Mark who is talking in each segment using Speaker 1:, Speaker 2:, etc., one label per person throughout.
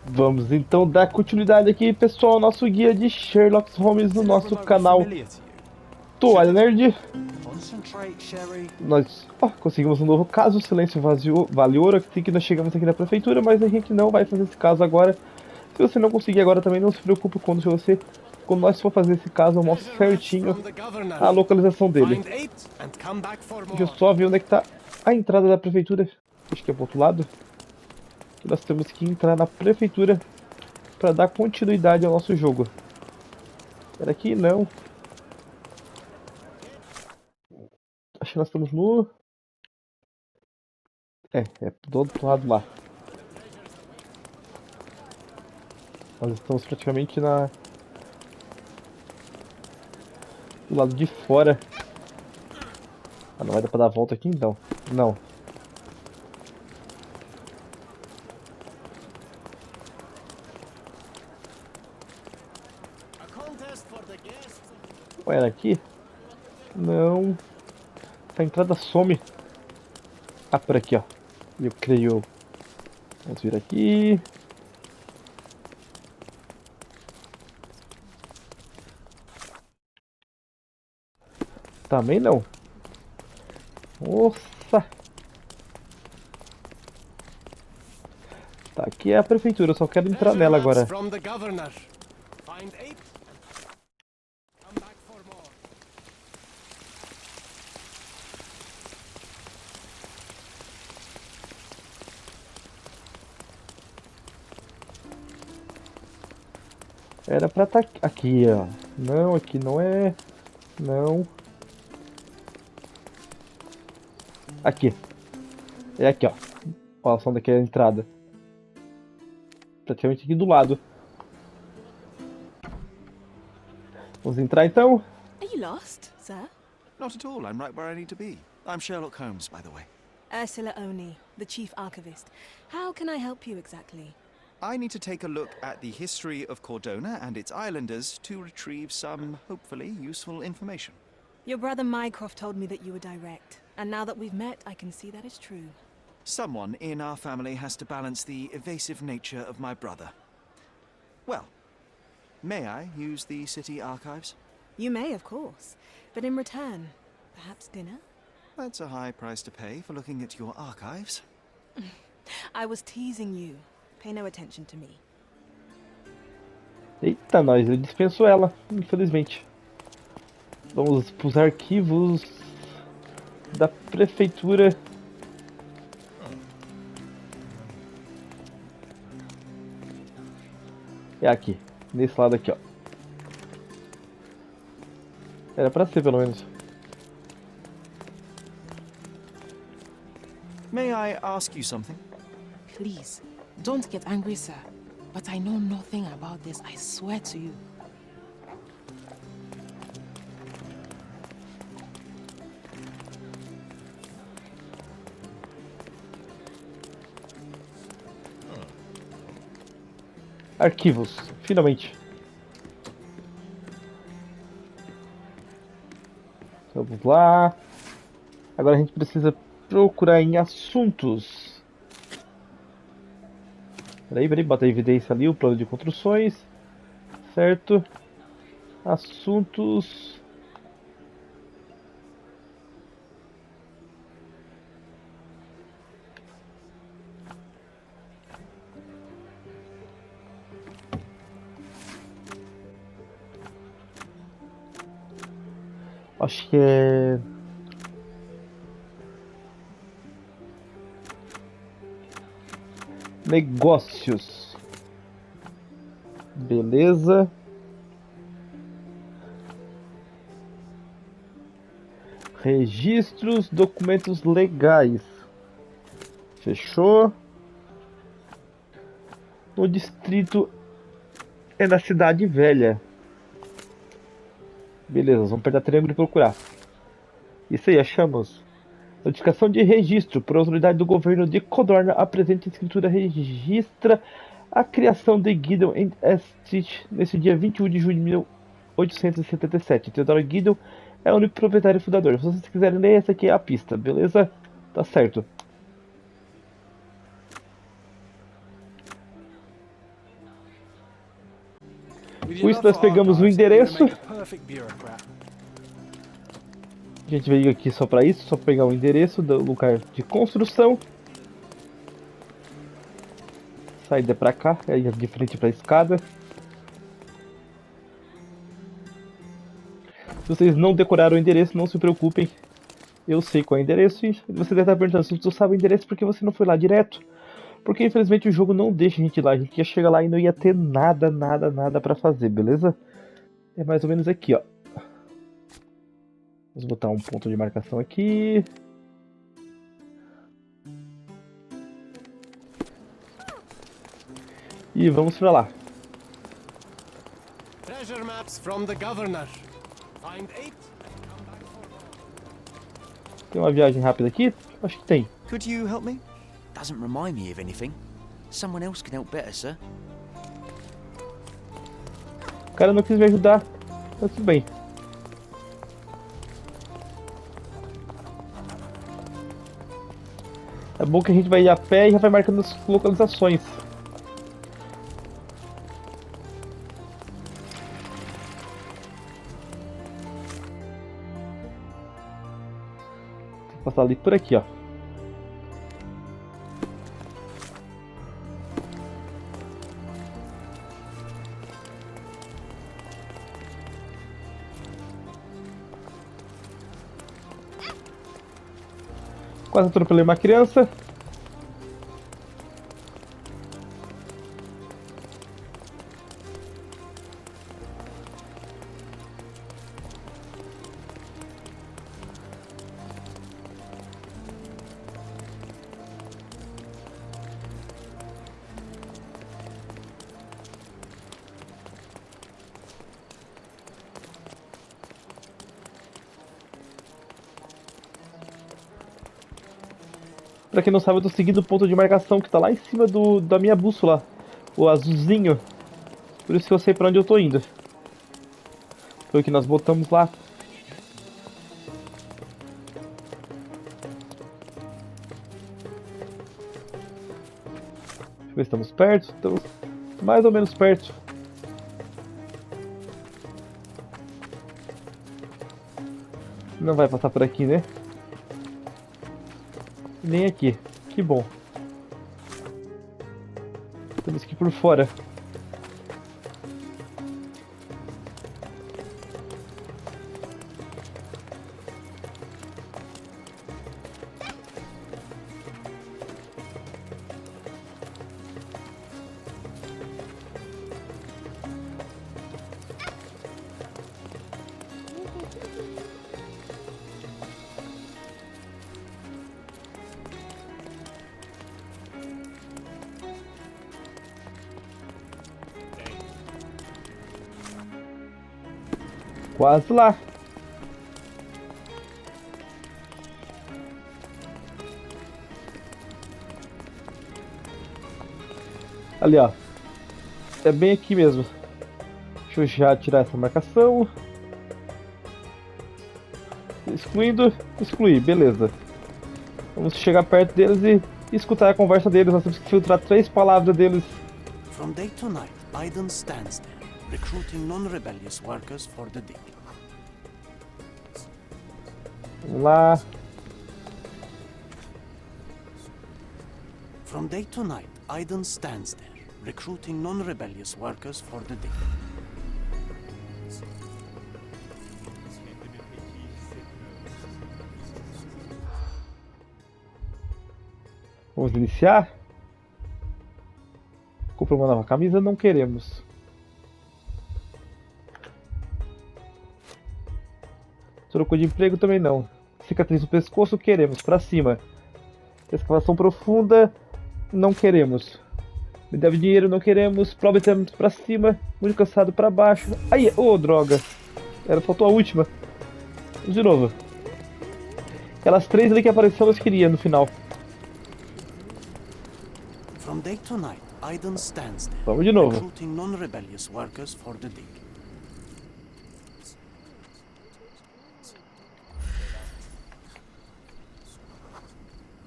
Speaker 1: Vamos então dar continuidade aqui, pessoal, ao nosso guia de Sherlock Holmes no
Speaker 2: Is this
Speaker 1: nosso
Speaker 2: remotely
Speaker 1: canal
Speaker 2: familiar to you? Should
Speaker 1: Toalha
Speaker 2: it
Speaker 1: Nerd.
Speaker 2: concentrate, Sherry?
Speaker 1: Nós conseguimos um novo caso, o silêncio vazio, vale ouro, assim que nós chegamos aqui na prefeitura, mas a gente não vai fazer esse caso agora. Se você não conseguir agora também, não se preocupe quando nós for fazer esse caso, eu mostro
Speaker 2: Treasure maps
Speaker 1: certinho
Speaker 2: from the governor.
Speaker 1: a localização dele.
Speaker 2: Find 8 and come back for
Speaker 1: Deixa eu
Speaker 2: more.
Speaker 1: só ver onde é que tá a entrada da prefeitura. Acho que é pro outro lado. Que nós temos que entrar na prefeitura para dar continuidade ao nosso jogo. Era aqui? Não. Acho que nós estamos no... É do outro lado lá. Nós estamos praticamente do lado de fora. Ah, não vai dar pra dar a volta aqui então? Não.
Speaker 2: A contest for the guests.
Speaker 1: Ué, era aqui? Não. Essa entrada some. Ah, por aqui, ó. Eu creio. Vamos vir aqui. Também não. Nossa. Tá, aqui é a prefeitura. Eu só quero entrar
Speaker 2: Treasure
Speaker 1: nela
Speaker 2: maps
Speaker 1: agora.
Speaker 2: from the governor. Find 8 and come back for more.
Speaker 1: Era pra estar aqui, ó. Não, aqui não é. Não. Aqui. É aqui, ó. Ó, só daqui é a entrada. Praticamente aqui do lado. Vamos entrar então?
Speaker 3: Are you lost, sir?
Speaker 4: Not at all. I'm right where I need to be. I'm Sherlock Holmes, by the way.
Speaker 3: Ursula Oni, the chief archivist. How can I help you exactly?
Speaker 4: I need to take a look at the history of Cordona and its islanders to retrieve some, hopefully, useful information.
Speaker 3: Your brother Mycroft told me that you were direct, and now that we've met, I can see that is true.
Speaker 4: Someone in our family has to balance the evasive nature of my brother. Well, may I use the city archives?
Speaker 3: You may, of course, but in return, perhaps dinner?
Speaker 4: That's a high price to pay for looking at your archives.
Speaker 3: I was teasing you. Pay no attention to me.
Speaker 1: Eita, nós. Eu dispenso ela, infelizmente. Vamos pros arquivos da prefeitura. É aqui. Nesse lado aqui, ó. Era pra ser, pelo menos.
Speaker 4: May I ask you something?
Speaker 5: Please, don't get angry, sir. But I know nothing about this, I swear to you.
Speaker 1: Arquivos, finalmente. Vamos lá. Agora a gente precisa procurar em assuntos. Peraí, bota a evidência ali, o plano de construções. Certo. Assuntos. Acho que é... Negócios. Beleza. Registros, documentos legais. Fechou. O distrito é na cidade velha. Beleza, vamos apertar triângulo e procurar. Isso aí, achamos. Notificação de registro por autoridade do governo de Codorna. A presente escritura registra a criação de Gideon and Estate nesse dia 21 de junho de 1877. Theodore Gideon é o único proprietário e fundador. Se vocês quiserem ler, essa aqui é a pista, beleza? Tá certo.
Speaker 2: With
Speaker 1: Com isso
Speaker 2: enough
Speaker 1: nós pegamos o
Speaker 2: archives, you're gonna
Speaker 1: endereço.
Speaker 2: make a perfect bureaucrat.
Speaker 1: A gente veio aqui só para isso, só pra pegar o endereço do lugar de construção. Saída pra cá, aí de frente pra escada. Se vocês não decoraram o endereço, não se preocupem. Eu sei qual é o endereço e você deve estar perguntando se tu sabe o endereço porque você não foi lá direto. Porque infelizmente o jogo não deixa a gente ir lá. A gente ia chegar lá e não ia ter nada pra fazer, beleza? É mais ou menos aqui, ó. Vamos botar um ponto de marcação aqui. E vamos pra lá.
Speaker 2: Treasure maps from the governor. Find 8 and come back for more.
Speaker 1: Tem uma viagem rápida aqui? Acho que tem.
Speaker 4: Could you help me? Doesn't remind me of anything. Someone else can help better, sir.
Speaker 1: O cara não quis me ajudar. Mas tudo bem. É bom que a gente vai ir a pé e já vai marcando as localizações. Vou passar ali por aqui, ó. Quase atropelei uma criança. Pra quem não sabe, eu tô seguindo o ponto de marcação que tá lá em cima da minha bússola. O azulzinho. Por isso que eu sei pra onde eu tô indo. Foi o que nós botamos lá. Deixa eu ver se estamos perto. Estamos mais ou menos perto. Não vai passar por aqui, né? Nem aqui. Que bom. Temos que ir por fora. Quase lá. Ali, ó. É bem aqui mesmo. Deixa eu já tirar essa marcação. Excluindo, excluir, beleza. Vamos chegar perto deles e escutar a conversa deles. Nós temos que filtrar 3 palavras deles.
Speaker 6: From day to night, Aiden stands there, recruiting non-rebellious workers for the dig.
Speaker 1: Vamos lá.
Speaker 6: From day to night, Aiden stands there, recruiting non-rebellious workers for the dig.
Speaker 1: Vamos iniciar. Compra uma nova camisa, não queremos. Trocou de emprego também não. Cicatriz no pescoço, queremos. Pra cima. Escavação profunda, não queremos. Me deve dinheiro, não queremos. Prova temos pra cima. Muito cansado pra baixo. Aí, ô, droga. Faltou a última. Vamos de novo. Aquelas 3 ali que apareceu, nós queríamos no final.
Speaker 6: From day to night, Aiden stands there,
Speaker 1: Vamos de novo.
Speaker 6: recruiting non-rebellious workers for the dig.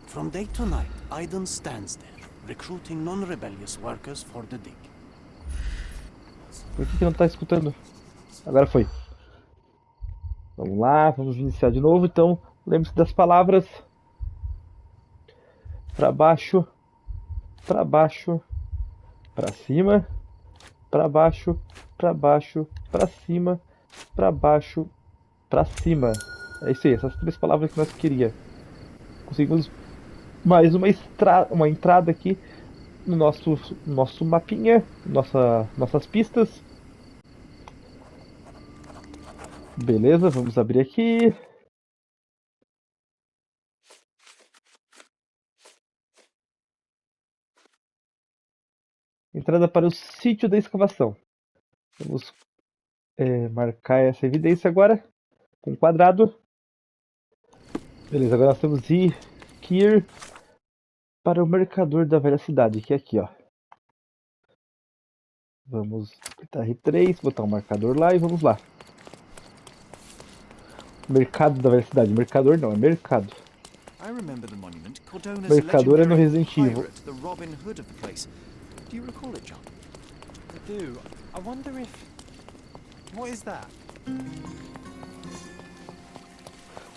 Speaker 6: From day to night, Aiden stands there, recruiting non-rebellious workers for the dig.
Speaker 1: Por que não tá escutando? Agora foi. Vamos lá, vamos iniciar de novo. Então, lembre-se das palavras. Para baixo, para baixo, para cima, para baixo, para baixo, para cima, para baixo, para cima. É isso aí, essas três palavras que nós queríamos. Conseguimos mais uma entrada aqui no nosso mapinha, nossas pistas. Beleza, vamos abrir aqui. Entrada para o sítio da escavação. Vamos marcar essa evidência agora com um quadrado. Beleza, agora nós temos que ir para o mercador da velha cidade, que é aqui, ó. Vamos apertar R3, botar um marcador lá e vamos lá. Mercado da velha cidade. Mercador não, é mercado.
Speaker 4: I remember the monument. Cordona's
Speaker 1: Mercador é no
Speaker 4: legendary
Speaker 1: Resident Evil.
Speaker 4: pirate, the Robin Hood of the place. Do you recall it, John?
Speaker 6: I do. I wonder if... What is that?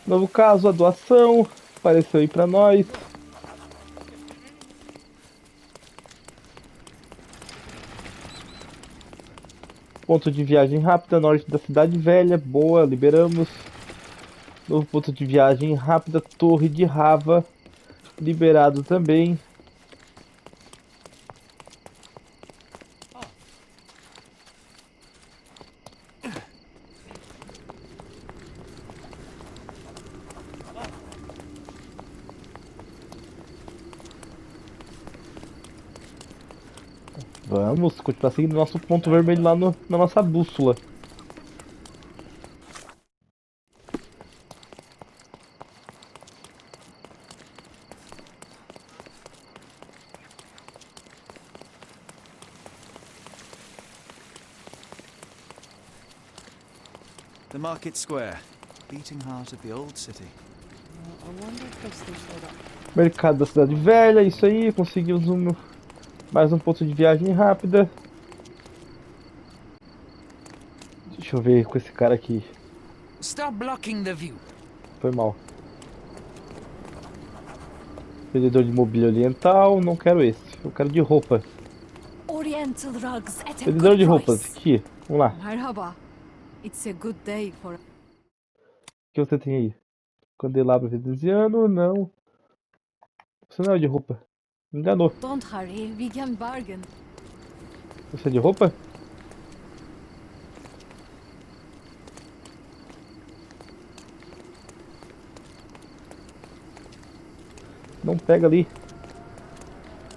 Speaker 1: Novo caso, a doação. Apareceu aí pra nós. Ponto de viagem rápida, norte da cidade velha. Boa, liberamos. Novo ponto de viagem rápida, Torre de Rava. Liberado também. Vamos continuar seguindo nosso ponto vermelho lá na nossa bússola.
Speaker 4: The Market Square, beating heart of the old city.
Speaker 6: I wonder if they still say that.
Speaker 1: Mercado da cidade velha, isso aí. Conseguimos mais um ponto de viagem rápida. Deixa eu ver com esse cara aqui.
Speaker 7: Stop blocking the view.
Speaker 1: Foi mal. Vendedor de mobília oriental, não quero esse. Eu quero de roupa.
Speaker 3: Oriental rugs at a
Speaker 1: Vendedor
Speaker 3: good
Speaker 1: de roupas,
Speaker 3: price.
Speaker 1: aqui. Vamos lá.
Speaker 3: Marhaba. It's a good day for...
Speaker 1: O que você tem aí? Candelabro veneziano, não. Você não é de roupa. Me enganou.
Speaker 3: Don't hurry, we can bargain.
Speaker 1: Você é de roupa? Não pega ali.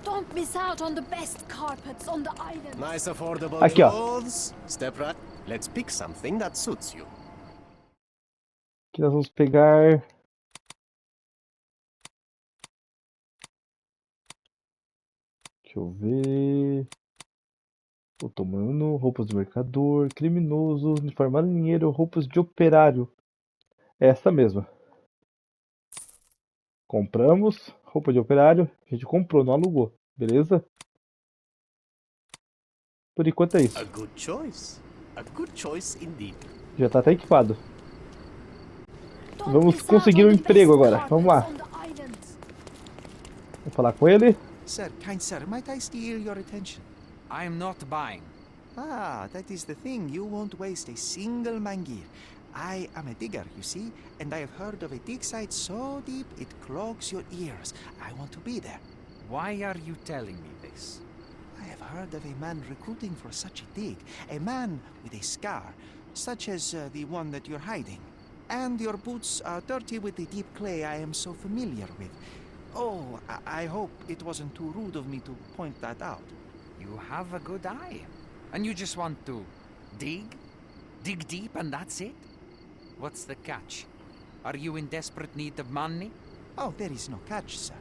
Speaker 3: Don't miss out on the best carpets on the island.
Speaker 2: Nice affordable
Speaker 1: Aqui, ó.
Speaker 2: clothes. Step right. Let's pick something that suits you.
Speaker 1: Aqui nós vamos pegar. Deixa eu ver. Otomano, roupas de mercador, criminoso, uniforme marinheiro, roupas de operário. É essa mesma. Compramos, roupa de operário. A gente comprou, não alugou. Beleza? Por enquanto é isso.
Speaker 2: A good choice. A good choice indeed.
Speaker 1: Já tá até equipado.
Speaker 3: Don't
Speaker 1: Vamos
Speaker 3: miss out
Speaker 1: conseguir
Speaker 3: on
Speaker 1: um
Speaker 3: the
Speaker 1: emprego
Speaker 3: best
Speaker 1: agora. Vamos lá.
Speaker 3: carpets on the island.
Speaker 1: Vou falar com ele.
Speaker 4: Sir, kind sir, might I steal your attention?
Speaker 7: I am not buying.
Speaker 4: Ah, that is the thing. You won't waste a single mangir. I am a digger, you see, and I have heard of a dig site so deep it clogs your ears. I want to be there.
Speaker 7: Why are you telling me this?
Speaker 4: I have heard of a man recruiting for such a dig. A man with a scar, such as the one that you're hiding. And your boots are dirty with the deep clay I am so familiar with. Oh, I hope it wasn't too rude of me to point that out.
Speaker 7: You have a good eye. And you just want to dig? Dig deep and that's it? What's the catch? Are you in desperate need of money?
Speaker 4: Oh, there is no catch, sir.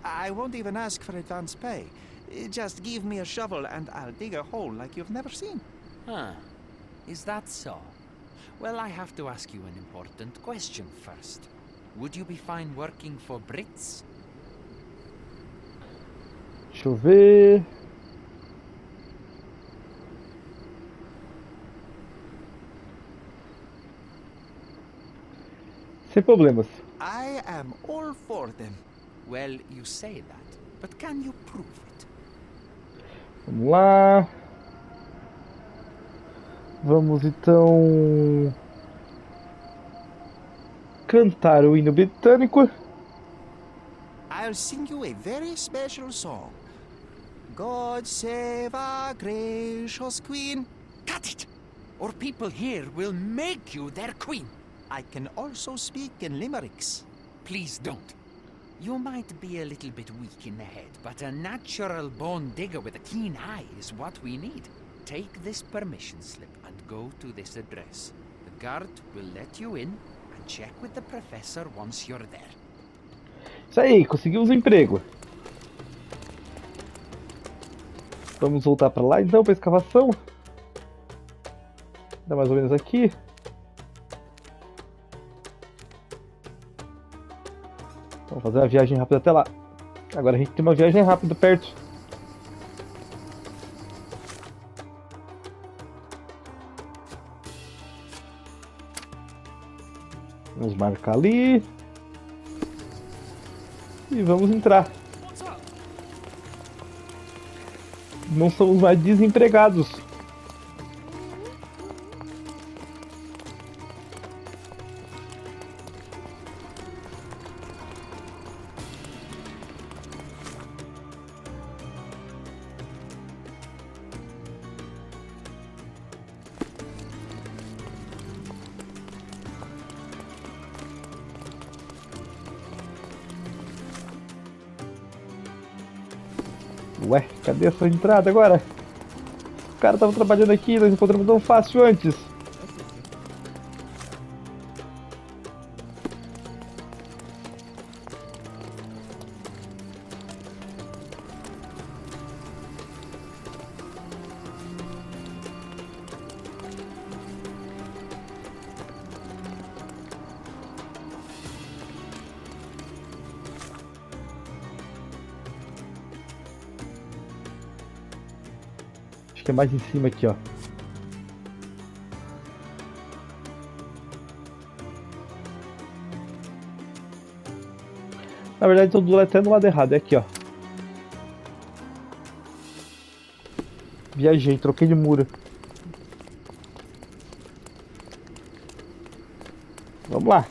Speaker 4: I won't even ask for advance pay. Just give me a shovel and I'll dig a hole like you've never seen.
Speaker 7: Huh. Is that so? Well, I have to ask you an important question first. Would you be fine working for Brits?
Speaker 1: Deixa eu ver. sem problemas.
Speaker 4: I am all for them.
Speaker 7: Well, you say that, but can you prove it?
Speaker 1: Vamos lá. Vamos então cantar o hino britânico.
Speaker 4: I'll sing you a very special song. God save our gracious queen.
Speaker 7: Cut it! Or people here will make you their queen.
Speaker 4: I can also speak in limericks.
Speaker 7: Please don't. You might be a little bit weak in the head, but a natural-born digger with a keen eye is what we need. Take this permission slip and go to this address. The guard will let you in and check with the professor once you're there.
Speaker 1: Isso aí, conseguimos um emprego. Vamos voltar para lá então, para escavação. Dá mais ou menos aqui. Vamos fazer uma viagem rápida até lá. Agora a gente tem uma viagem rápida perto. Vamos marcar ali. E vamos entrar. Não somos mais desempregados. Ué, cadê essa entrada agora? O cara tava trabalhando aqui, nós encontramos tão fácil antes. Acho que é mais em cima aqui, ó. Na verdade, tô até no lado errado, é aqui, ó. Viajei, troquei de muro. Vamos lá.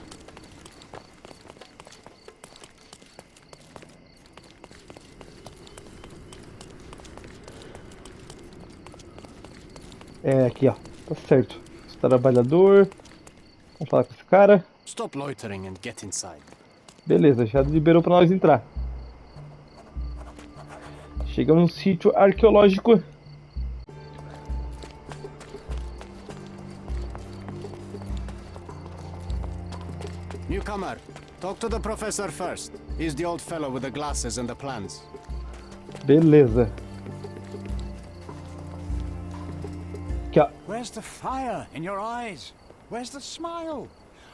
Speaker 1: É, aqui, ó. Tá certo. Esse trabalhador. Vamos falar com esse cara.
Speaker 6: Stop loitering and get inside.
Speaker 1: Beleza, já liberou pra nós entrar. Chegamos no sítio arqueológico.
Speaker 6: Newcomer, talk to the professor first. He's the old fellow with the glasses and the plans.
Speaker 1: Beleza. Aqui, ó.
Speaker 8: Where's the fire in your eyes? Where's the smile?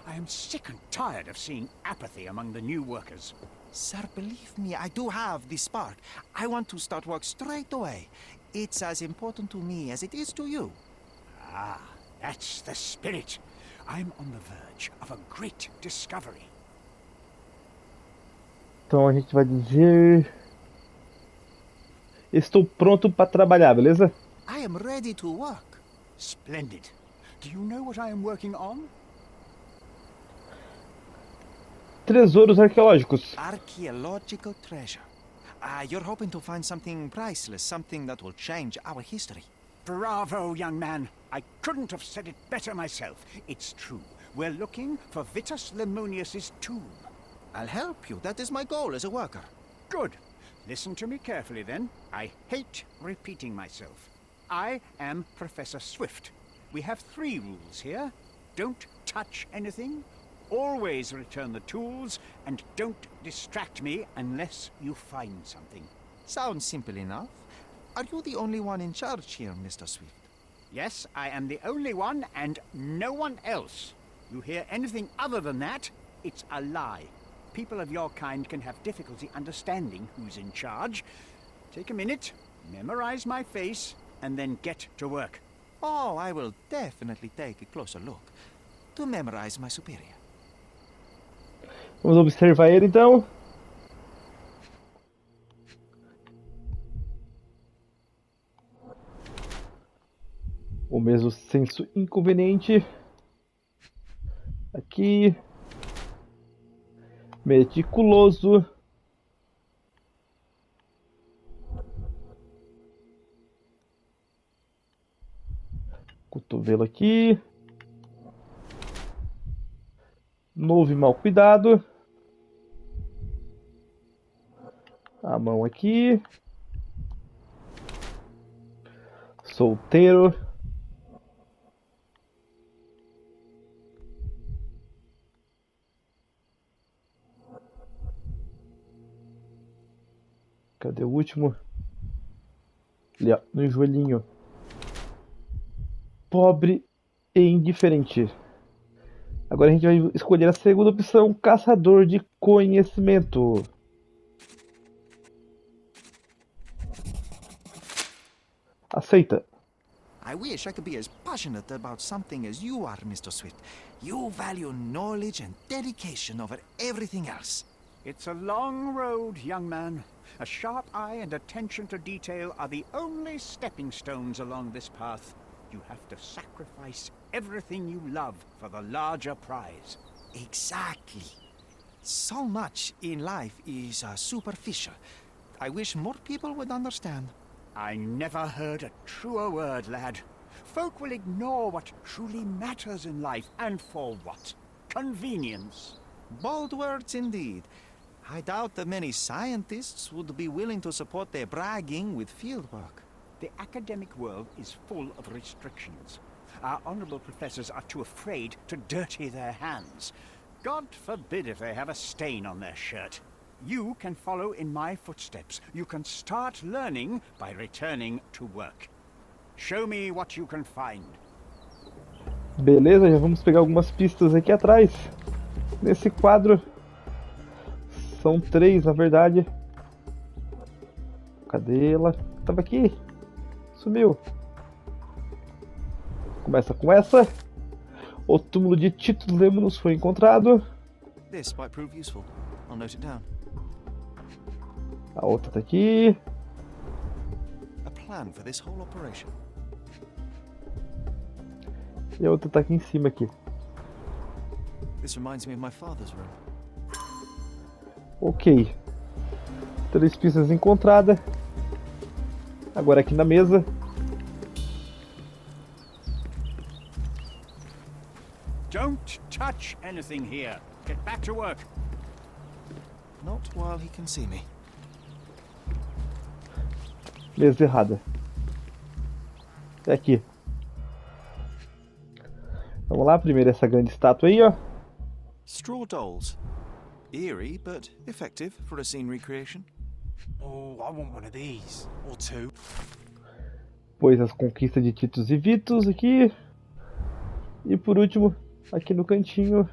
Speaker 8: I am sick and tired of seeing apathy among the new workers.
Speaker 4: Sir, believe me, I do have the spark. I want to start work straight away. It's as important to me as it is to you.
Speaker 8: Ah, that's the spirit. I'm on the verge of a great discovery.
Speaker 1: Então a gente vai dizer... Estou pronto para trabalhar, beleza?
Speaker 4: I am ready to work.
Speaker 8: Splendid. Do you know what I am working on?
Speaker 1: Tesouros arqueológicos.
Speaker 4: Archaeological treasure. You're hoping to find something priceless, something that will change our history.
Speaker 8: Bravo, young man. I couldn't have said it better myself. It's true. We're looking for Vitus Lemonius's tomb.
Speaker 4: I'll help you. That is my goal as a worker.
Speaker 8: Good. Listen to me carefully, then. I hate repeating myself. I am Professor Swift. We have 3 rules here. Don't touch anything, always return the tools, and don't distract me unless you find something.
Speaker 4: Sounds simple enough. Are you the only one in charge here, Mr. Swift?
Speaker 8: Yes, I am the only one and no one else. You hear anything other than that, it's a lie. People of your kind can have difficulty understanding who's in charge. Take a minute, memorize my face, and then get to work.
Speaker 4: Oh, I will definitely take a closer look to memorize my superior.
Speaker 1: Vamos observar ele então. O mesmo senso inconveniente. Aqui. Meticuloso. Cotovelo aqui. Novo e mal cuidado. A mão aqui. Solteiro. Cadê o último? Ali, ó, no joelhinho. Pobre e indiferente. Agora a gente vai escolher a segunda opção, caçador de conhecimento. Aceita.
Speaker 4: I wish I could be as passionate about something as you are, Mr. Swift. You value knowledge and dedication over everything else.
Speaker 8: It's a long road, young man. A sharp eye and attention to detail are the only stepping stones along this path. You have to sacrifice everything you love for the larger prize.
Speaker 4: Exactly. So much in life is superficial. I wish more people would understand.
Speaker 8: I never heard a truer word, lad. Folk will ignore what truly matters in life, and for what? Convenience.
Speaker 4: Bold words indeed. I doubt that many scientists would be willing to support their bragging with fieldwork.
Speaker 8: The academic world is full of restrictions. Our honorable professors are too afraid to dirty their hands. God forbid if they have a stain on their shirt. You can follow in my footsteps. You can start learning by returning to work. Show me what you can find.
Speaker 1: Beleza, já vamos pegar algumas pistas aqui atrás. Nesse quadro. São 3, na verdade. Cadê ela? Tava aqui. Sumiu. Começa com essa. O túmulo de Tito Lemnos foi encontrado.
Speaker 4: This might prove useful. I'll note it down.
Speaker 1: A outra tá aqui.
Speaker 4: A plan for this whole operation.
Speaker 1: E a outra tá aqui em cima aqui.
Speaker 4: This reminds me of my father's room.
Speaker 1: Ok. 3 pistas encontradas. Agora aqui na mesa.
Speaker 8: Don't touch anything here. Get back to work.
Speaker 4: Not while he can see me.
Speaker 1: Mesa errada. É aqui. Vamos lá, primeiro essa grande estátua aí, ó.
Speaker 4: Straw dolls. Eerie, but effective for a scene recreation.
Speaker 2: Oh, I want one of these. Or two.
Speaker 1: Depois as conquistas de Titus e Vitus aqui. E por último, aqui no cantinho.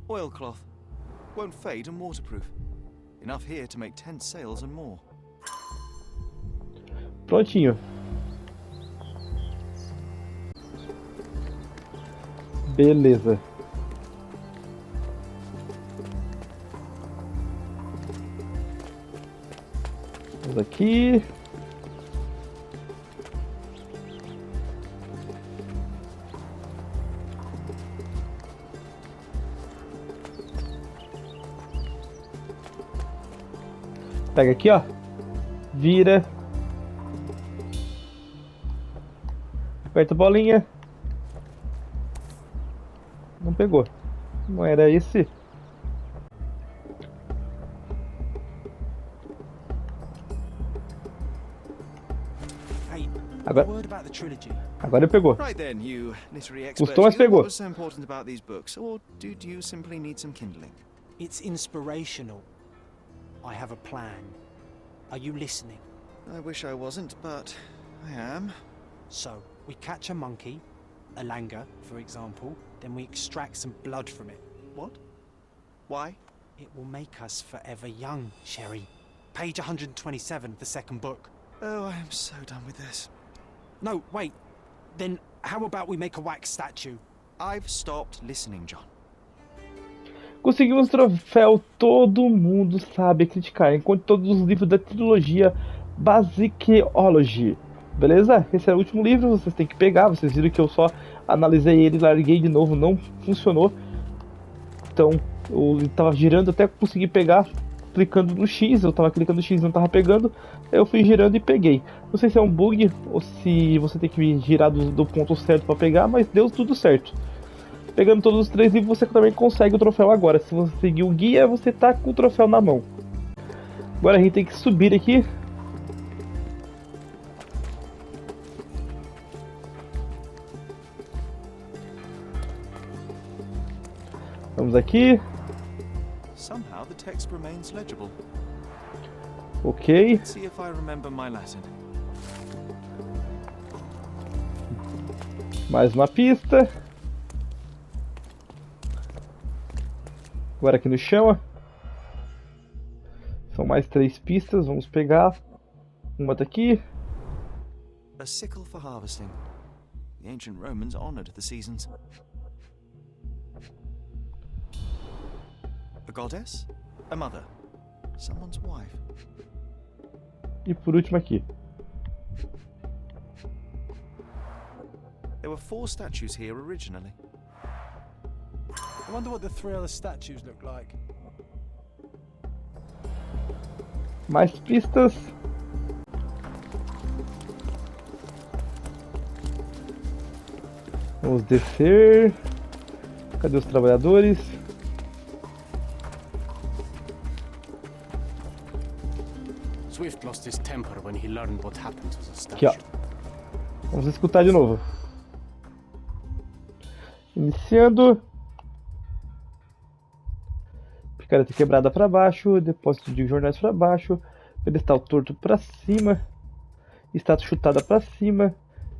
Speaker 4: Oilcloth. Won't fade and waterproof. Enough here to make tent sails and more.
Speaker 1: Prontinho. Beleza. Vamos aqui. Pega aqui, ó. Vira. Aperta a bolinha. Não pegou. Não era esse.
Speaker 2: Hey,
Speaker 1: Agora-
Speaker 2: a word about the trilogy.
Speaker 1: Agora pegou.
Speaker 4: Right then, you literary expert.
Speaker 1: Custou, mas pegou.
Speaker 4: What was so important about these books? Or did you simply need some kindling?
Speaker 2: It's inspirational. I have a plan. Are you listening?
Speaker 4: I wish I wasn't, but I am.
Speaker 2: So, we catch a monkey, a langur, for example, then we extract some blood from it.
Speaker 4: What? Why?
Speaker 2: It will make us forever young, Sherry. Page 127 of the second book.
Speaker 4: Oh, I am so done with this.
Speaker 2: No, wait. Then how about we make a wax statue?
Speaker 4: I've stopped listening, John.
Speaker 1: Conseguimos o troféu, todo mundo sabe criticar, enquanto todos os livros da trilogia Basicology. Beleza? Esse é o último livro, vocês têm que pegar. Vocês viram que eu só analisei ele, larguei de novo, não funcionou. Então, ele tava girando até conseguir pegar, clicando no X. Eu tava clicando no X e não tava pegando. Aí eu fui girando e peguei. Não sei se é um bug ou se você tem que girar do ponto certo para pegar, mas deu tudo certo. Pegando todos os 3 livros, você também consegue o troféu agora. Se você seguir o guia, você tá com o troféu na mão. Agora a gente tem que subir aqui. Vamos aqui.
Speaker 4: Somehow the text remains legible.
Speaker 1: Ok.
Speaker 4: Let's see if I remember my Latin.
Speaker 1: Mais uma pista. Agora aqui no chão. São mais 3 pistas. Vamos pegar. Uma daqui.
Speaker 4: A sickle for harvesting. The ancient Romans honored the seasons. A goddess? A mother? Someone's wife?
Speaker 1: E por último aqui.
Speaker 4: There were 4 statues here originally.
Speaker 2: I wonder what the 3 other statues look like.
Speaker 1: Mais pistas. Vamos descer. Cadê os trabalhadores?
Speaker 6: Swift lost his temper when he learned what happened to the
Speaker 1: Aqui, ó.
Speaker 6: statue.
Speaker 1: Vamos escutar de novo. Iniciando. Picareta quebrada para baixo. Depósito de jornais para baixo. Pedestal torto para cima. Estátua chutada para cima.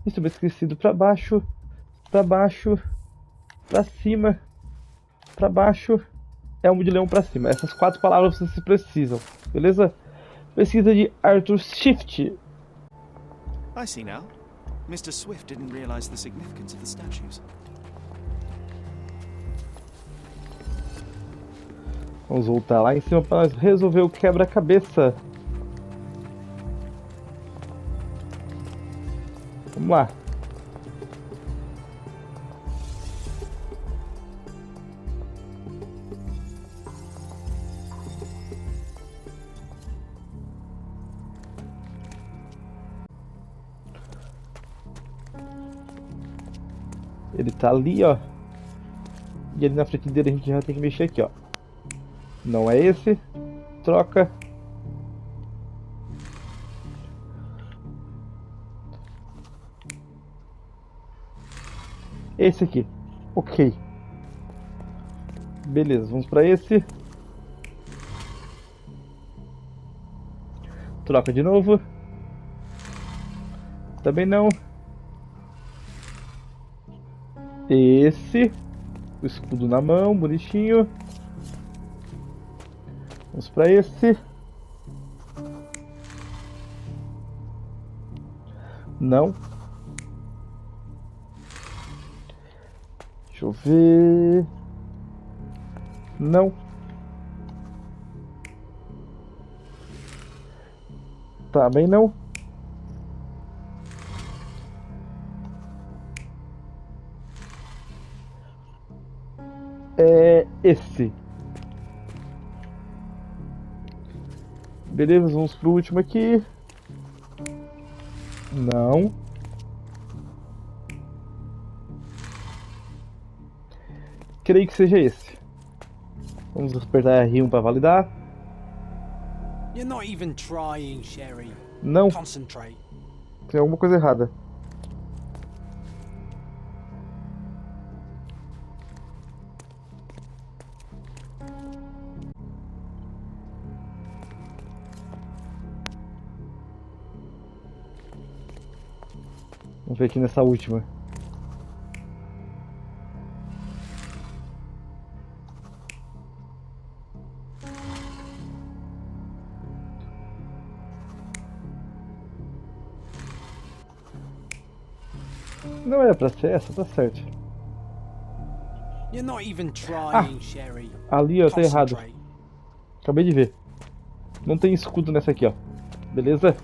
Speaker 1: Instrumento esquecido para baixo. Para baixo. Para cima. Para baixo. Elmo de leão para cima. Essas 4 palavras vocês precisam. Beleza? Pesquisa de Arthur Shift.
Speaker 4: I see now. Mr. Swift didn't realize the significance of the statues.
Speaker 1: Vamos voltar lá em cima para resolver o quebra-cabeça. Vamos lá. Ele tá ali, ó. E ali na frente dele a gente já tem que mexer aqui, ó. Não é esse. Troca. Esse aqui. Ok. Beleza, vamos pra esse. Troca de novo. Também não. Esse. O escudo na mão, bonitinho. Vamos pra esse. Não. Deixa eu ver. Não. Também não. É esse. Beleza, vamos pro último aqui. Não. Creio que seja esse. Vamos apertar R1 para validar.
Speaker 2: You're not even trying, Sherry.
Speaker 1: Não,
Speaker 2: Concentrate.
Speaker 1: tem alguma coisa errada. Vamos ver aqui nessa última. Não era pra ser essa, tá certo.
Speaker 2: You're not even trying, Sherry.
Speaker 1: Ali, ó, tá errado.
Speaker 2: Concentrate.
Speaker 1: Acabei de ver. Não tem escudo nessa aqui, ó. Beleza?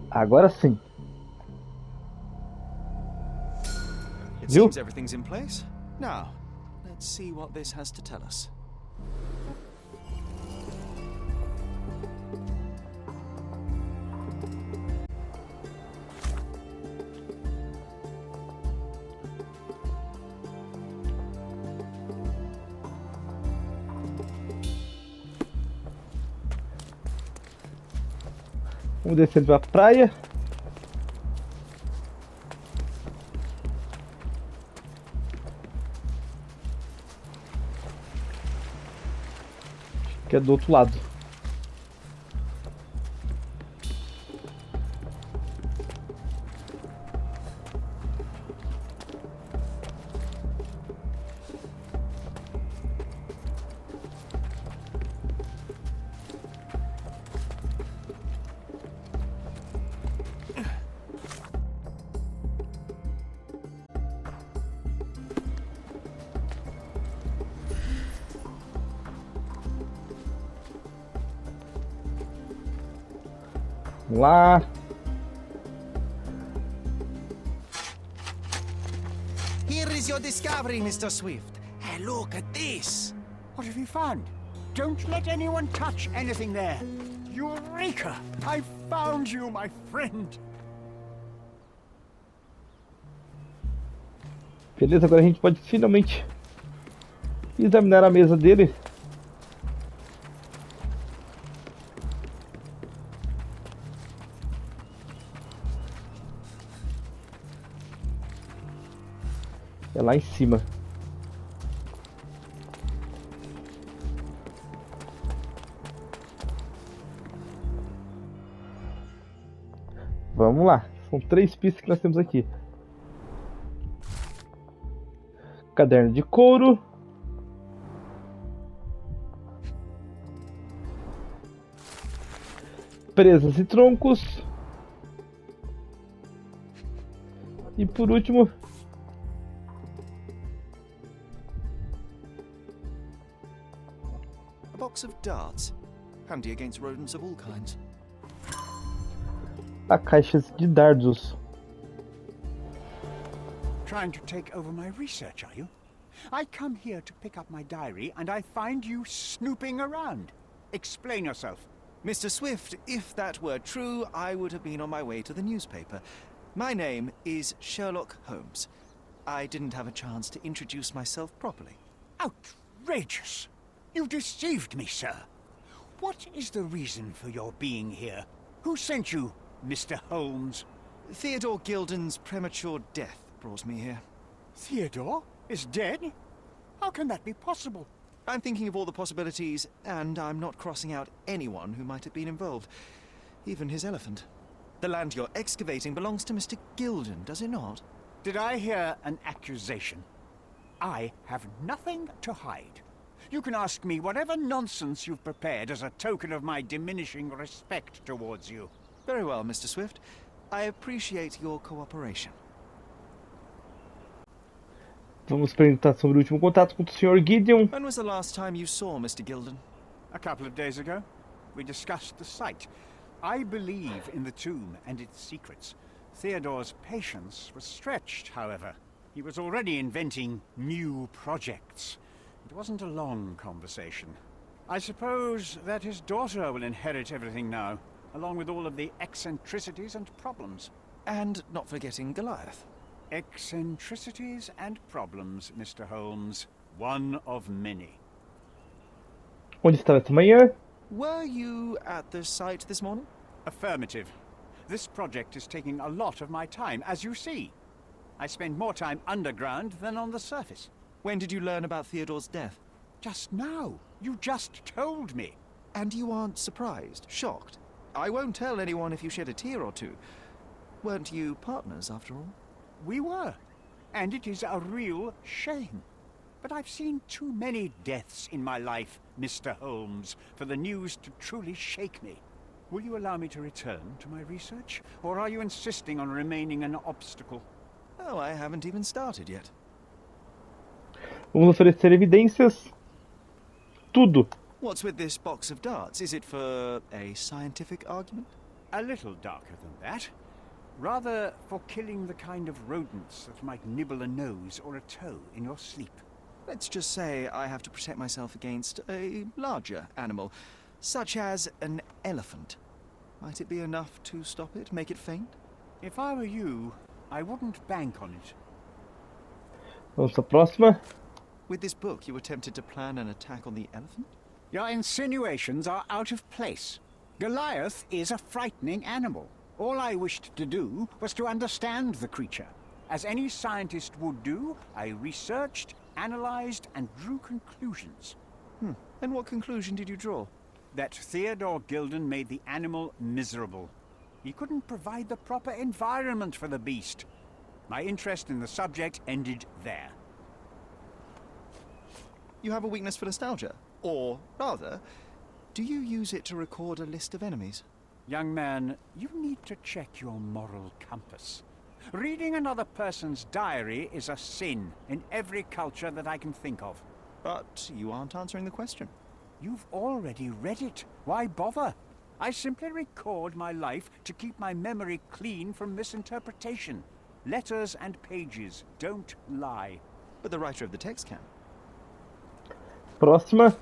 Speaker 1: Agora sim.
Speaker 4: It
Speaker 1: Viu?
Speaker 4: seems everything's in place. Now, let's see what this has to tell us.
Speaker 1: Vamos descer pra praia. Que é do outro lado. Vamos lá.
Speaker 4: Here is your discovery, Mr. Swift. Hey, look at this.
Speaker 8: What have you found? Don't let anyone touch anything there. Eureka! I found you, my friend.
Speaker 1: Beleza, agora a gente pode finalmente examinar a mesa dele. É lá em cima. Vamos lá. São 3 pistas que nós temos aqui. Caderno de couro. Presas e troncos. E por último,
Speaker 4: A box of darts. Handy against rodents of all kinds.
Speaker 1: a caixas de dardos.
Speaker 8: Trying to take over my research, are you? I come here to pick up my diary, and I find you snooping around. Explain yourself.
Speaker 4: Mr. Swift, if that were true, I would have been on my way to the newspaper. My name is Sherlock Holmes. I didn't have a chance to introduce myself properly.
Speaker 8: Outrageous! You deceived me, sir. What is the reason for your being here? Who sent you, Mr. Holmes?
Speaker 4: Theodore Gilden's premature death brought me here.
Speaker 8: Theodore is dead? How can that be possible?
Speaker 4: I'm thinking of all the possibilities, and I'm not crossing out anyone who might have been involved. Even his elephant. The land you're excavating belongs to Mr. Gilden, does it not?
Speaker 8: Did I hear an accusation? I have nothing to hide. You can ask me whatever nonsense you've prepared as a token of my diminishing respect towards you.
Speaker 4: Very well, Mr. Swift. I appreciate your cooperation.
Speaker 1: Vamos perguntar sobre o último contato com o Sr. Gideon.
Speaker 4: When was the last time you saw Mr. Gilden?
Speaker 8: A couple of days ago, we discussed the site. I believe in the tomb and its secrets. Theodore's patience was stretched, however. He was already inventing new projects. It wasn't a long conversation. I suppose that his daughter will inherit everything now, along with all of the eccentricities and problems.
Speaker 4: And not forgetting Goliath.
Speaker 8: Eccentricities and problems, Mr. Holmes. One of many.
Speaker 1: Onde estava esta manhã?
Speaker 4: Were you at the site this morning?
Speaker 8: Affirmative. This project is taking a lot of my time, as you see. I spend more time underground than on the surface.
Speaker 4: When did you learn about Theodore's death?
Speaker 8: Just now. You just told me.
Speaker 4: And you aren't surprised, shocked? I won't tell anyone if you shed a tear or two. Weren't you partners, after all?
Speaker 8: We were. And it is a real shame. But I've seen too many deaths in my life, Mr. Holmes, for the news to truly shake me. Will you allow me to return to my research? Or are you insisting on remaining an obstacle?
Speaker 4: Oh, I haven't even started yet.
Speaker 1: Vamos oferecer evidências. Tudo.
Speaker 4: What's with this box of darts? Is it for a scientific argument?
Speaker 8: A little darker than that. Rather for killing the kind of rodents that might nibble a nose or a toe in your sleep.
Speaker 4: Let's just say I have to protect myself against a larger animal, such as an elephant. Might it be enough to stop it, make it faint?
Speaker 8: If I were you, I wouldn't bank on it.
Speaker 1: Vamos para a próxima.
Speaker 4: With this book, you attempted to plan an attack on the elephant?
Speaker 8: Your insinuations are out of place. Goliath is a frightening animal. All I wished to do was to understand the creature. As any scientist would do, I researched, analyzed, and drew conclusions.
Speaker 4: And what conclusion did you draw?
Speaker 8: That Theodore Gilden made the animal miserable. He couldn't provide the proper environment for the beast. My interest in the subject ended there.
Speaker 4: You have a weakness for nostalgia. Or, rather, do you use it to record a list of enemies?
Speaker 8: Young man, you need to check your moral compass. Reading another person's diary is a sin in every culture that I can think of.
Speaker 4: But you aren't answering the question.
Speaker 8: You've already read it. Why bother? I simply record my life to keep my memory clean from misinterpretation. Letters and pages don't lie.
Speaker 4: But the writer of the text can.
Speaker 1: Próxima.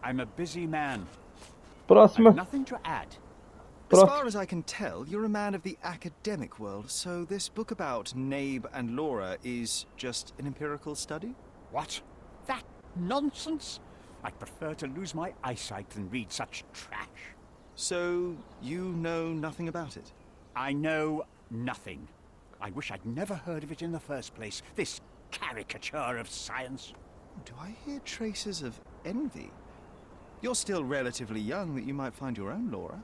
Speaker 8: I'm a busy man.
Speaker 1: Próxima.
Speaker 8: I've nothing to add.
Speaker 4: As far as I can tell, you're a man of the academic world, so this book about Nabe and Laura is just an empirical study?
Speaker 8: What? That nonsense? I'd prefer to lose my eyesight than read such trash.
Speaker 4: So, you know nothing about it?
Speaker 8: I know nothing. I wish I'd never heard of it in the first place, this caricature of science.
Speaker 4: Do I hear traces of envy? You're still relatively young that you might find your own Laura.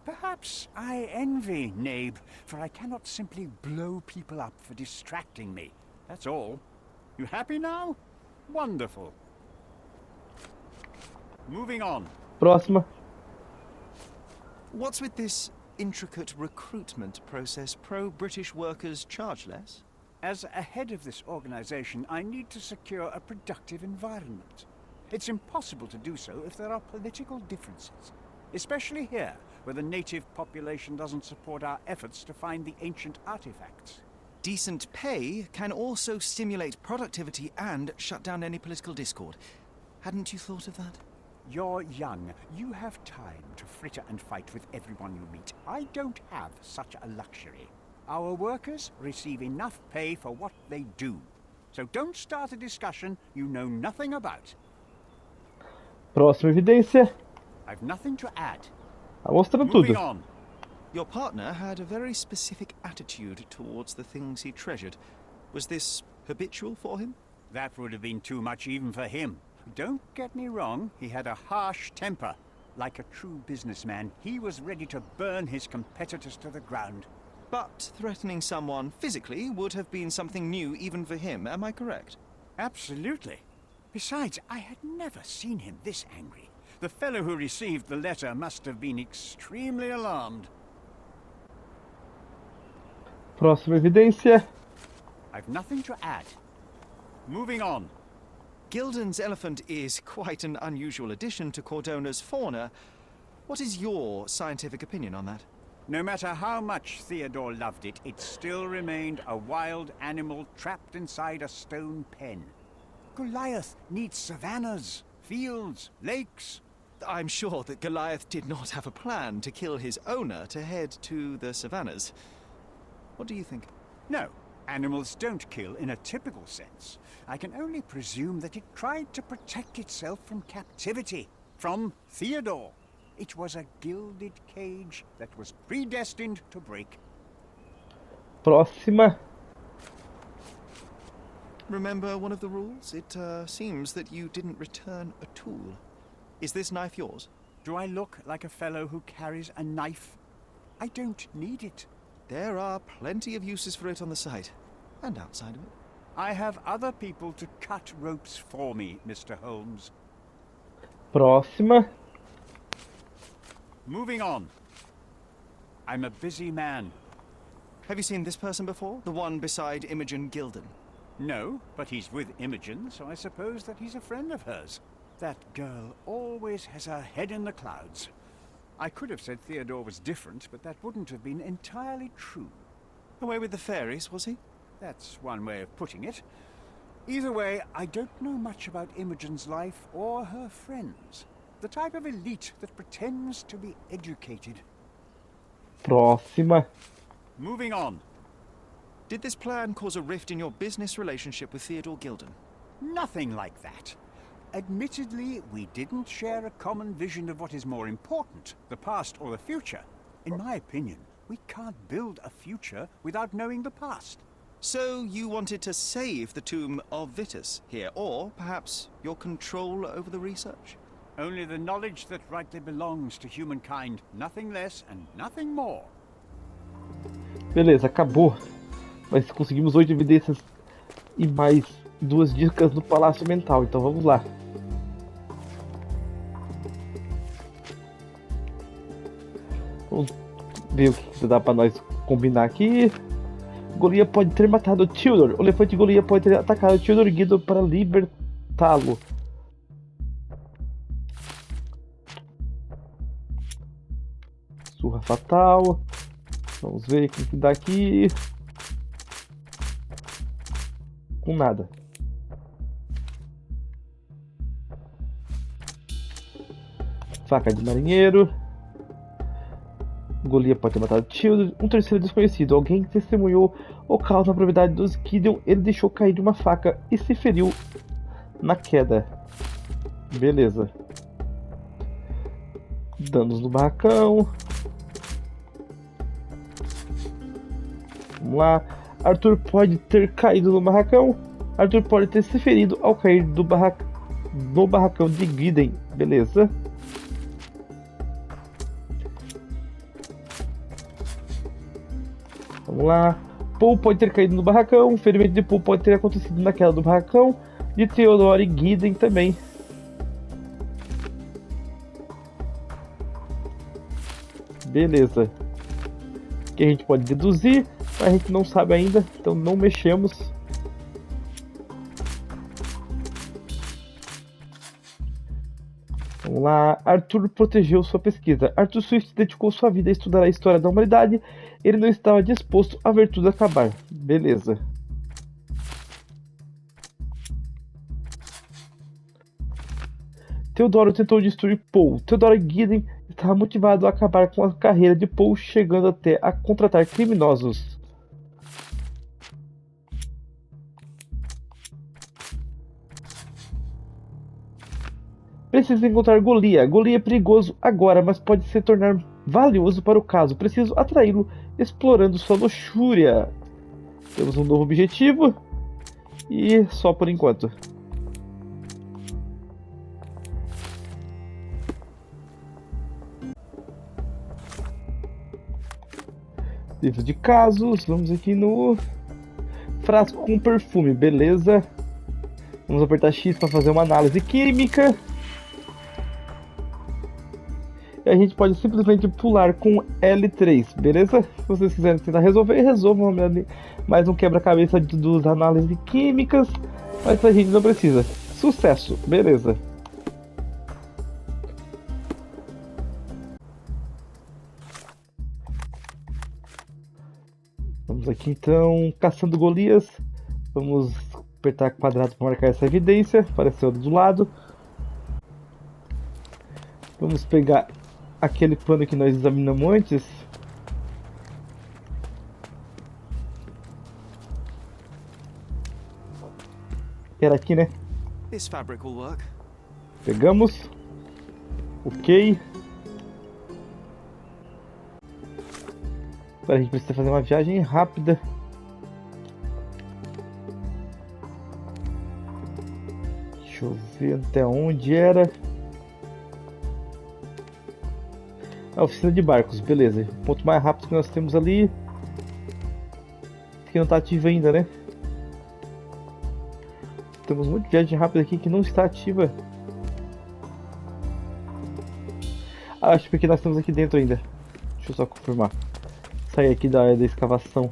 Speaker 8: Perhaps I envy Nabe, for I cannot simply blow people up for distracting me. That's all. You happy now? Wonderful. Moving on.
Speaker 1: Próxima.
Speaker 4: What's with this intricate recruitment process? Pro-British workers charge less?
Speaker 8: As a head of this organization, I need to secure a productive environment. It's impossible to do so if there are political differences, especially here, where the native population doesn't support our efforts to find the ancient artifacts.
Speaker 4: Decent pay can also stimulate productivity and shut down any political discord. Hadn't you thought of that?
Speaker 8: You're young. You have time to fritter and fight with everyone you meet. I don't have such a luxury. Our workers receive enough pay for what they do. So don't start a discussion you know nothing about.
Speaker 1: Próxima evidência.
Speaker 8: I've nothing to add.
Speaker 1: Tá mostrando
Speaker 8: Moving
Speaker 1: tudo.
Speaker 8: on.
Speaker 4: Your partner had a very specific attitude towards the things he treasured. Was this habitual for him?
Speaker 8: That would have been too much even for him. Don't get me wrong, he had a harsh temper. Like a true businessman, he was ready to burn his competitors to the ground.
Speaker 4: But threatening someone physically would have been something new even for him, am I correct?
Speaker 8: Absolutely. Besides, I had never seen him this angry. The fellow who received the letter must have been extremely alarmed.
Speaker 1: Próxima evidência.
Speaker 8: I've nothing to add. Moving on.
Speaker 4: Gilden's elephant is quite an unusual addition to Cordona's fauna. What is your scientific opinion on that?
Speaker 8: No matter how much Theodore loved it, it still remained a wild animal trapped inside a stone pen. Goliath needs savannas, fields, lakes.
Speaker 4: I'm sure that Goliath did not have a plan to kill his owner to head to the savannas. What do you think?
Speaker 8: No, animals don't kill in a typical sense. I can only presume that it tried to protect itself from captivity, from Theodore. It was a gilded cage that was predestined to break.
Speaker 1: Próxima.
Speaker 4: Remember one of the rules? It seems that you didn't return a tool. Is this knife yours?
Speaker 8: Do I look like a fellow who carries a knife? I don't need it.
Speaker 4: There are plenty of uses for it on the site, and outside of it.
Speaker 8: I have other people to cut ropes for me, Mr. Holmes.
Speaker 1: Próxima.
Speaker 8: Moving on. I'm a busy man.
Speaker 4: Have you seen this person before? The one beside Imogen Gilden?
Speaker 8: No, but he's with Imogen, so I suppose that he's a friend of hers. That girl always has her head in the clouds. I could have said Theodore was different, but that wouldn't have been entirely true.
Speaker 4: Away with the fairies, was he?
Speaker 8: That's one way of putting it. Either way, I don't know much about Imogen's life or her friends. The type of elite that pretends to be educated.
Speaker 1: Próxima.
Speaker 8: Moving on.
Speaker 4: Did this plan cause a rift in your business relationship with Theodore Gilden?
Speaker 8: Nothing like that. Admittedly, we didn't share a common vision of what is more important, the past or the future. In my opinion, we can't build a future without knowing the past.
Speaker 4: So you wanted to save the tomb of Vitus here, or perhaps your control over the research?
Speaker 8: Only the knowledge that rightly belongs to humankind, nothing less and nothing more.
Speaker 1: Beleza, acabou. Mas conseguimos 8 evidências e mais 2 dicas no Palácio Mental, então vamos lá. Vamos ver o que dá pra nós combinar aqui. Guia pode ter matado Tildor. O elefante Guia pode ter atacado Tildor Guido para libertá-lo. Surra fatal. Vamos ver o que dá aqui. Com nada. Faca de marinheiro. Guia pode ter matado Tildor. Um terceiro desconhecido. Alguém testemunhou o caos na propriedade dos Gideon. Ele deixou cair de uma faca e se feriu na queda. Beleza. Danos no barracão. Vamos lá. Arthur pode ter caído no barracão. Arthur pode ter se ferido ao cair no barracão de Gideon. Beleza. Vamos lá. Paul pode ter caído no barracão. O ferimento de Paul pode ter acontecido na queda do barracão. De Theodore e Gideon também. Beleza. Que a gente pode deduzir, mas a gente não sabe ainda, então não mexemos. Vamos lá. Arthur protegeu sua pesquisa. Arthur Swift dedicou sua vida a estudar a história da humanidade. Ele não estava disposto a ver tudo acabar. Beleza. Theodoro tentou destruir Paul. Theodore Gideon estava motivado a acabar com a carreira de Paul, chegando até a contratar criminosos. Preciso encontrar Guia. Guia é perigoso agora, mas pode se tornar valioso para o caso. Preciso atraí-lo explorando sua luxúria. Temos um novo objetivo. E só por enquanto. Livro de casos. Vamos aqui no frasco com perfume. Beleza. Vamos apertar X para fazer uma análise química. E a gente pode simplesmente pular com L3, beleza? Se vocês quiserem tentar resolver, resolvam mais um quebra-cabeça das análises químicas, mas a gente não precisa. Sucesso, beleza. Vamos aqui então, caçando Golias. Vamos apertar quadrado para marcar essa evidência, apareceu do lado. Vamos pegar aquele plano que nós examinamos antes. Era aqui, né?
Speaker 4: This fabric will work.
Speaker 1: Pegamos. Ok. Agora a gente precisa fazer uma viagem rápida. Deixa eu ver até onde era. A oficina de barcos, beleza. O ponto mais rápido que nós temos ali. Que não está ativo ainda, né? Temos muita viagem rápida aqui que não está ativa. Acho que nós estamos aqui dentro ainda. Deixa eu só confirmar. sair aqui da escavação.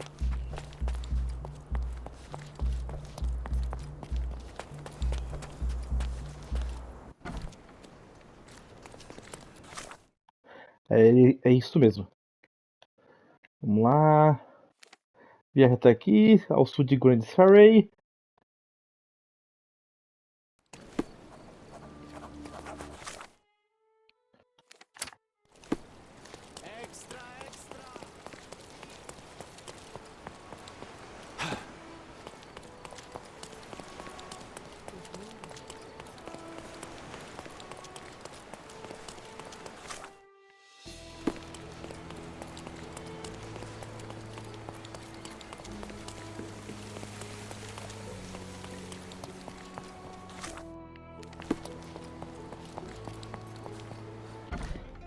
Speaker 1: É isso mesmo. Vamos lá. Viaja até aqui, ao sul de Grand Surrey.
Speaker 2: Extra, extra!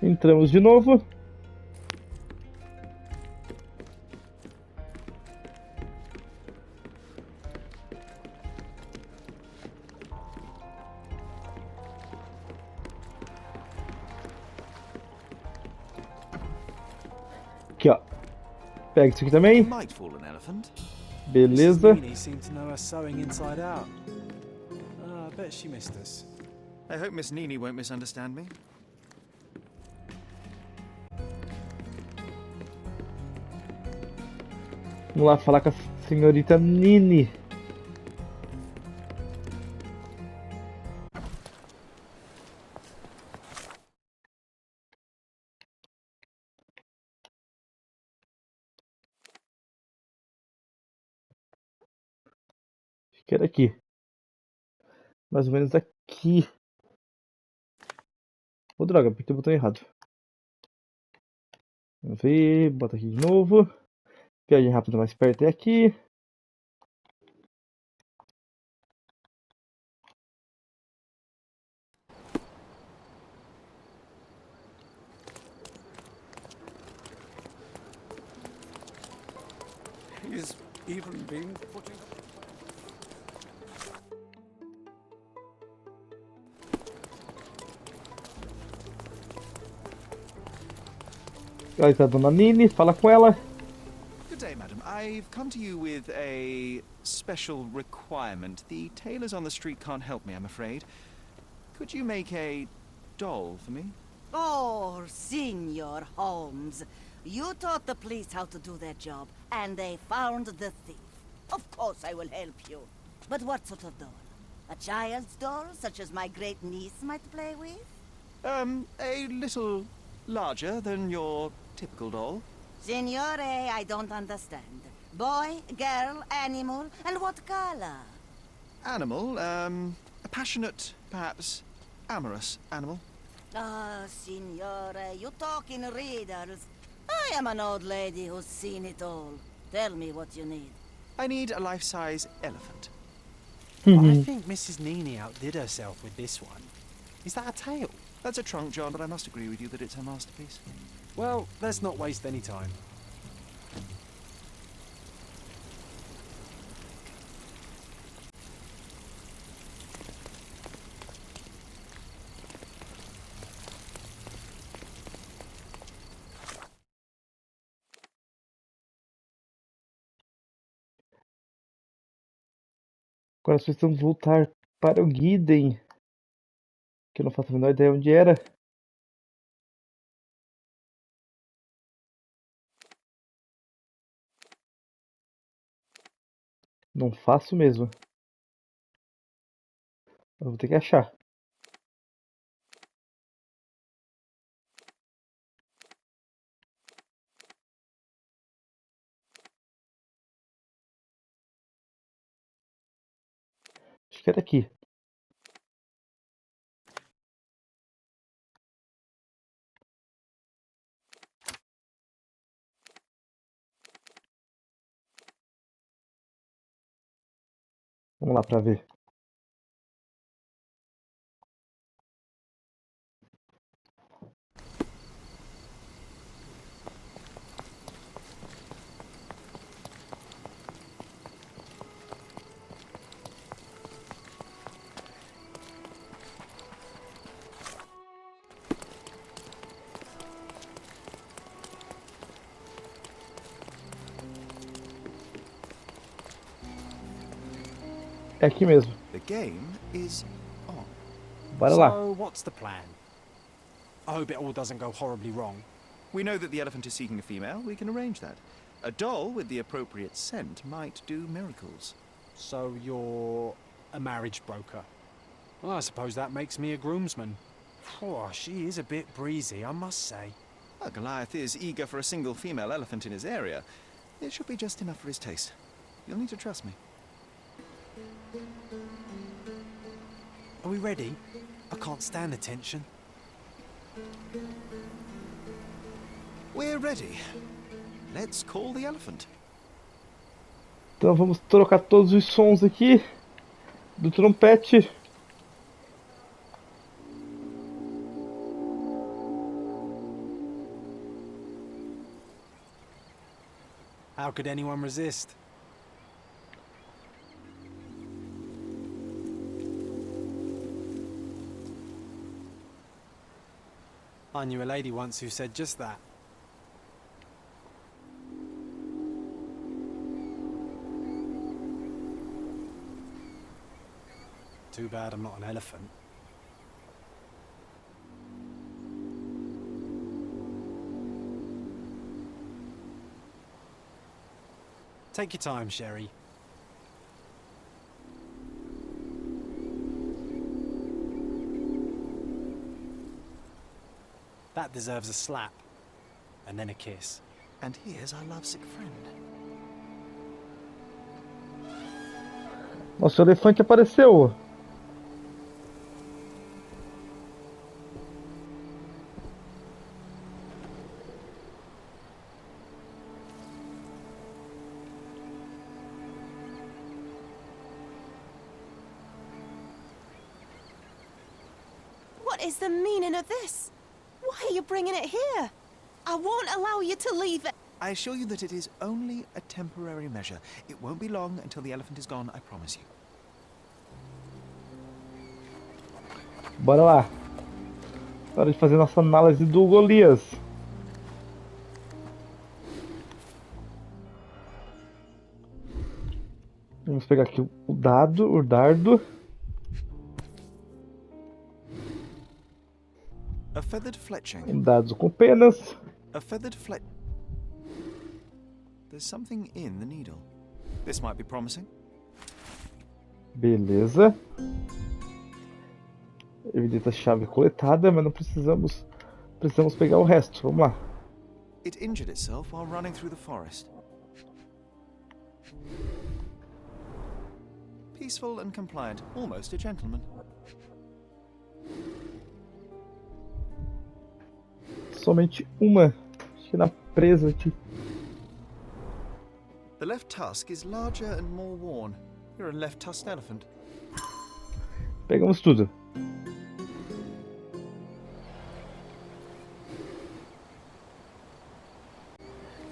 Speaker 1: Entramos de novo. Aqui, ó. Pega isso aqui também.
Speaker 4: Might fall an elephant.
Speaker 9: Mrs.
Speaker 1: Beleza.
Speaker 9: Nini seemed to know her sewing inside out. I bet she missed us.
Speaker 4: I hope Miss Nini won't misunderstand me.
Speaker 1: Vamos lá falar com a senhorita Nini. Acho que era aqui. Mais ou menos aqui. Ô, droga, apertei o botão errado. Vamos ver, bota aqui de novo. Viagem rápida mais perto é aqui.
Speaker 2: He's even been putting...
Speaker 1: Aí está a dona Nini, fala com ela.
Speaker 4: Good day, madam. I've come to you with a special requirement. The tailors on the street can't help me, I'm afraid. Could you make a doll for me?
Speaker 10: Oh, Senor Holmes. You taught the police how to do their job, and they found the thief. Of course I will help you. But what sort of doll? A child's doll, such as my great niece might play with?
Speaker 4: A little larger than your typical doll.
Speaker 10: Signore, I don't understand. Boy, girl, animal, and what color?
Speaker 4: Animal, a passionate, perhaps amorous animal.
Speaker 10: Ah, Signore, you talk in riddles. I am an old lady who's seen it all. Tell me what you need.
Speaker 4: I need a life-size elephant.
Speaker 9: I think Mrs. Nini outdid herself with this one. Is that a tail?
Speaker 4: That's a trunk, John, but I must agree with you that it's her masterpiece.
Speaker 9: Well, let's not waste any time.
Speaker 1: Agora nós precisamos voltar para o Guiden. Que eu não faço a menor ideia onde era. Não faço mesmo. Eu vou ter que achar. Acho que era aqui. Vamos lá para ver. É aqui mesmo.
Speaker 4: The game is on.
Speaker 1: Bora lá.
Speaker 9: So, what's the plan? I hope it all doesn't go horribly wrong.
Speaker 4: We know that the elephant is seeking a female. We can arrange that. A doll with the appropriate scent might do miracles.
Speaker 9: So, you're a marriage broker. Well, I suppose that makes me a groomsman. Oh, she is a bit breezy, I must say.
Speaker 4: Well, Goliath is eager for a single female elephant in his area. It should be just enough for his taste. You'll need to trust me.
Speaker 9: Are we ready? I can't stand the tension.
Speaker 4: We're ready. Let's call the elephant.
Speaker 1: Então vamos trocar todos os sons aqui do trompete.
Speaker 9: How could anyone resist? I knew a lady once who said just that. Too bad I'm not an elephant. Take your time, Sherry. That deserves a slap. And then a kiss.
Speaker 4: And here's our lovesick friend.
Speaker 1: Nossa, o elefante apareceu.
Speaker 10: What is the meaning of this? Why are you bringing it here? I won't allow you to leave it.
Speaker 4: I assure you that it is only a temporary measure. It won't be long until the elephant is gone, I promise you.
Speaker 1: Bora lá. Hora de fazer nossa análise do Golias. Vamos pegar aqui o dado, o dardo.
Speaker 4: A feathered fletching.
Speaker 1: Dados com penas.
Speaker 4: A feathered flet. There's something in the needle. This might be promising.
Speaker 1: Beleza. Evidência chave coletada, mas não precisamos pegar o resto. Vamos lá.
Speaker 4: It injured itself while running through the forest. Peaceful and compliant, almost a gentleman.
Speaker 1: Somente uma. Acho que na presa aqui.
Speaker 4: The left tusk is larger and more worn. You're a left-tusked elephant.
Speaker 1: Pegamos tudo.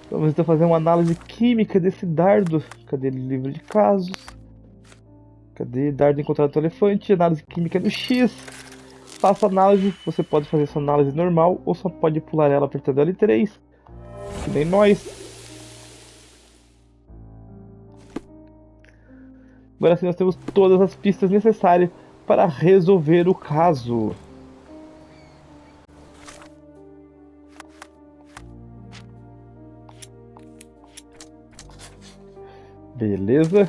Speaker 1: Vamos então fazer uma análise química desse dardo. Cadê o livro de casos? Cadê dardo encontrado no elefante? Análise química no X. Faça análise. Você pode fazer sua análise normal ou só pode pular ela apertando L3. Que nem nós. Agora sim nós temos todas as pistas necessárias para resolver o caso. Beleza.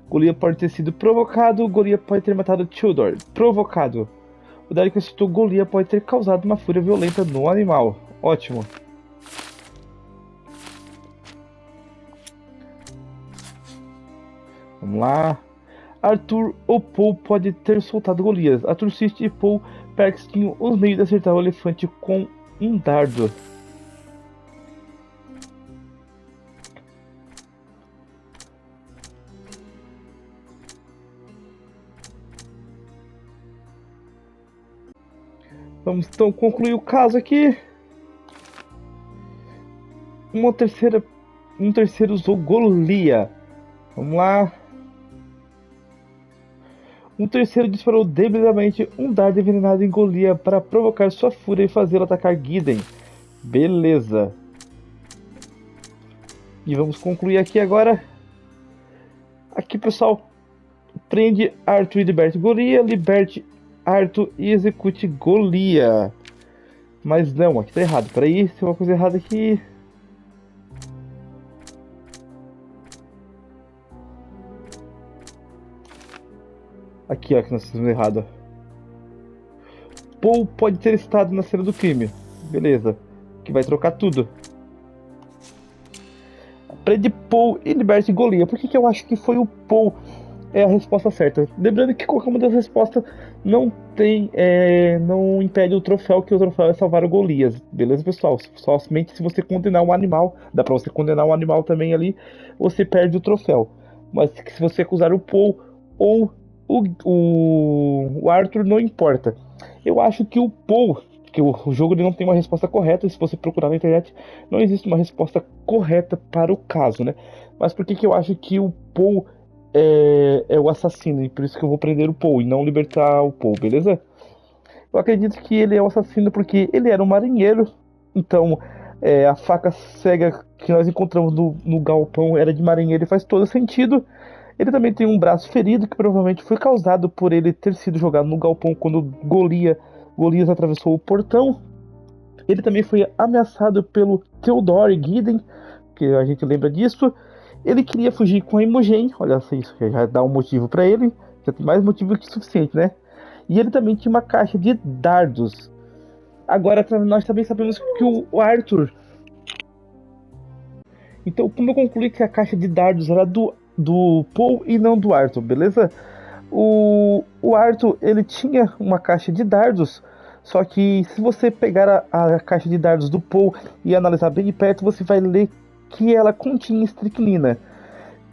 Speaker 1: Guia pode ter sido provocado. Guia pode ter matado Tudor. Provocado. O dado que citou Guia pode ter causado uma fúria violenta no animal. Ótimo. Vamos lá. Arthur ou Paul pode ter soltado Golias. Arthur Sist e Paul Perks tinham os meios de acertar o elefante com um dardo. Vamos então concluir o caso aqui. Um terceiro usou Golia. Vamos lá. Um terceiro disparou deliberadamente um dardo envenenado em Golia para provocar sua fúria e fazê-lo atacar Guiden. Beleza. E vamos concluir aqui agora. Aqui, pessoal, Prende Arthur e liberte Golia. Liberte Arthur e execute Golia. Mas não, aqui tá errado. Peraí, tem uma coisa errada aqui. Aqui, ó, que nós fizemos errado. Paul pode ter estado na cena do crime. Beleza. Que vai trocar tudo. Prende Paul e liberte Golia. Por que eu acho que foi o Paul a resposta certa? Lembrando que qualquer uma das respostas não não impede o troféu, que o troféu é salvar o Golias. Beleza, pessoal? Somente se você condenar um animal, dá pra você condenar um animal também ali, você perde o troféu. Mas se você acusar o Paul ou o Arthur, não importa. Eu acho que o Paul, que o jogo ele não tem uma resposta correta. Se você procurar na internet, não existe uma resposta correta para o caso, né? Mas por que eu acho que o Paul é o assassino? E por isso que eu vou prender o Paul e não libertar o Paul, beleza? Eu acredito que ele é o assassino porque ele era um marinheiro. Então, a faca cega que nós encontramos no galpão era de marinheiro e faz todo sentido. Ele também tem um braço ferido que provavelmente foi causado por ele ter sido jogado no galpão quando Golias atravessou o portão. Ele também foi ameaçado pelo Theodore Gideon, que a gente lembra disso. Ele queria fugir com a Imogen, olha só, isso já dá um motivo para ele, já tem mais motivo que suficiente, né? E ele também tinha uma caixa de dardos. Agora nós também sabemos que o Arthur... Então, como eu concluí que a caixa de dardos era do Paul e não do Arthur, beleza? O Arthur, ele tinha uma caixa de dardos, só que se você pegar a caixa de dardos do Paul e analisar bem de perto, você vai ler que ela continha estricnina.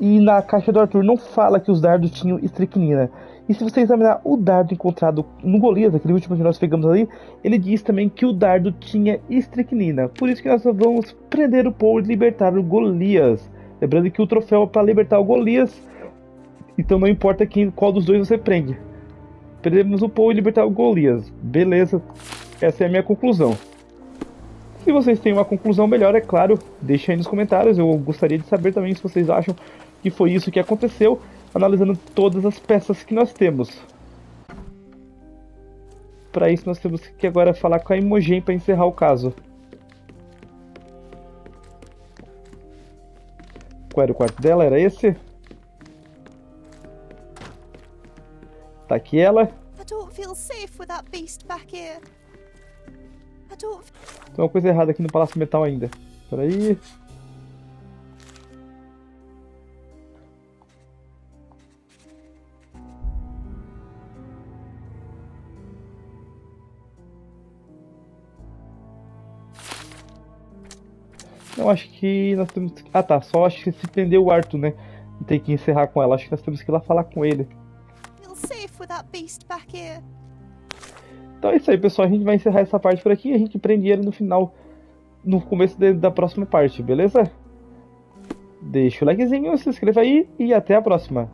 Speaker 1: E na caixa do Arthur não fala que os dardos tinham estricnina. E se você examinar o dardo encontrado no Golias, aquele último que nós pegamos ali, ele diz também que o dardo tinha estricnina. Por isso que nós vamos prender o Paul e libertar o Golias. Lembrando que o troféu é para libertar o Golias, então não importa qual dos dois você prende. Prendemos o Paul e libertar o Golias. Beleza, essa é a minha conclusão. Se vocês têm uma conclusão melhor, é claro, deixem aí nos comentários. Eu gostaria de saber também se vocês acham que foi isso que aconteceu, analisando todas as peças que nós temos. Para isso nós temos que agora falar com a Imogen para encerrar o caso. Qual era o quarto dela? Era esse? Tá aqui ela.
Speaker 11: I don't feel safe with that beast back here.
Speaker 1: Tem uma coisa errada aqui no Palácio Metal ainda. Peraí. Não, acho que nós temos... Ah tá, só acho que se prender o Arthur, né? Tem que encerrar com ela. Acho que nós temos que ir lá falar com ele. Então é isso aí, pessoal. A gente vai encerrar essa parte por aqui e a gente prende ele no final, no começo da próxima parte, beleza? Deixa o likezinho, se inscreva aí e até a próxima.